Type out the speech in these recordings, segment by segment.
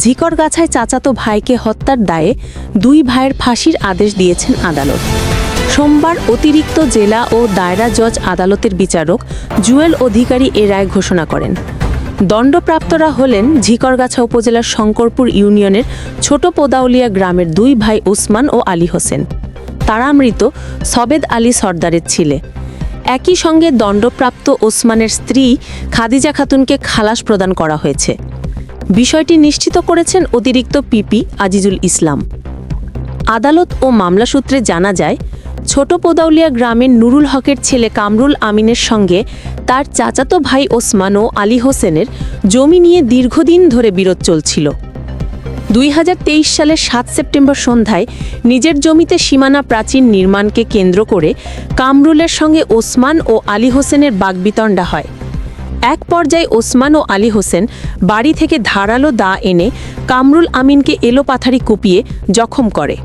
ঝিকরগাছায় চাচাতো ভাইকে হত্যার দায়ে দুই ভাইয়ের ফাঁসির আদেশ দিয়েছেন আদালত। সোমবার অতিরিক্ত জেলা ও দায়রা জজ আদালতের বিচারক জুয়েল অধিকারী এ রায় ঘোষণা করেন। দণ্ডপ্রাপ্তরা হলেন ঝিকরগাছা উপজেলার শঙ্করপুর ইউনিয়নের ছোট পোদাউলিয়া গ্রামের দুই ভাই ওসমান ও আলী হোসেন। তারা মৃত সবেদ আলী সর্দারের ছেলে। একই সঙ্গে দণ্ডপ্রাপ্ত ওসমানের স্ত্রী খাদিজা খাতুনকে খালাস প্রদান করা হয়েছে। বিষয়টি নিশ্চিত করেছেন অতিরিক্ত পিপি আজিজুল ইসলাম। আদালত ও মামলা সূত্রে জানা যায়, ছোট পোদাউলিয়া গ্রামের নুরুল হকের ছেলে কামরুল আমিনের সঙ্গে তার চাচাতো ভাই ওসমান ও আলী হোসেনের জমি নিয়ে দীর্ঘদিন ধরে বিরোধ চলছিল। 2023 সালের 7 সেপ্টেম্বর সন্ধ্যায় নিজের জমিতে সীমানা প্রাচীর নির্মাণকে কেন্দ্র করে কামরুলের সঙ্গে ওসমান ও আলী হোসেনের বাগবিতণ্ডা হয়। এক পর্যায়ে ওসমান ও আলী হোসেন বাড়ি থেকে ধারালো দা এনে কামরুল আমিনকে এলোপাথারি কুপিয়ে জখম করে।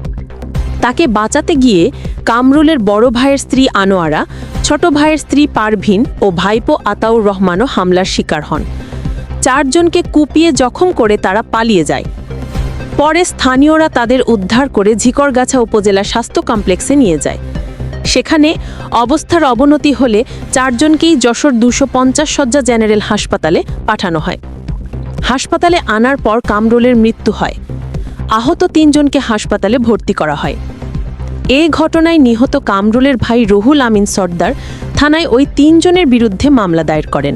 তাকে বাঁচাতে গিয়ে কামরুলের বড় ভাইয়ের স্ত্রী আনোয়ারা, ছোট ভাইয়ের স্ত্রী পারভিন ও ভাইপো আতাউর রহমানও হামলার শিকার হন। 4 জনকে কুপিয়ে জখম করে তারা পালিয়ে যায়। পরে স্থানীয়রা তাদের উদ্ধার করে ঝিকরগাছা উপজেলা স্বাস্থ্য কমপ্লেক্সে নিয়ে যায়। সেখানে অবস্থার অবনতি হলে 4 জনকেই যশোর 250 শয্যা জেনারেল হাসপাতালে পাঠানো হয়। হাসপাতালে আনার পর কামরুলের মৃত্যু হয়। আহত 3 জনকে হাসপাতালে ভর্তি করা হয়। এ ঘটনায় নিহত কামরুলের ভাই রুহুল আমিন সর্দার থানায় ওই 3 জনের বিরুদ্ধে মামলা দায়ের করেন।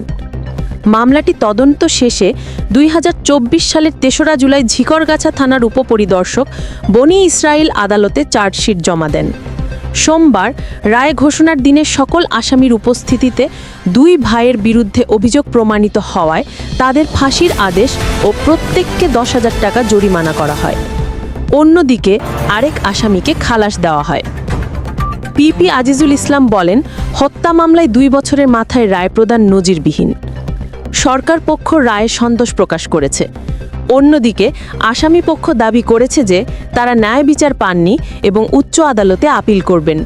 মামলাটি তদন্ত শেষে 2024 সালের 3রা জুলাই ঝিকরগাছা থানার উপপরিদর্শক বনি ইসরাইল আদালতে চার্জশিট জমা দেন। সোমবার রায় ঘোষণার দিনে সকল আসামির উপস্থিতিতে 2 ভাইয়ের বিরুদ্ধে অভিযোগ প্রমাণিত হওয়ায় তাদের ফাঁসির আদেশ ও প্রত্যেককে 10,000 টাকা জরিমানা করা হয়। অন্যদিকে আরেক আসামিকে খালাস দেওয়া হয়। পিপি আজিজুল ইসলাম বলেন, হত্যা মামলায় 2 বছরের মাথায় রায় প্রদান নজিরবিহীন। সরকার পক্ষ রায়ে সন্তোষ প্রকাশ করেছে। অন্যদিকে আসামি পক্ষ দাবি করেছে যে তারা ন্যায় বিচার পাননি এবং উচ্চ আদালতে আপিল করবেন।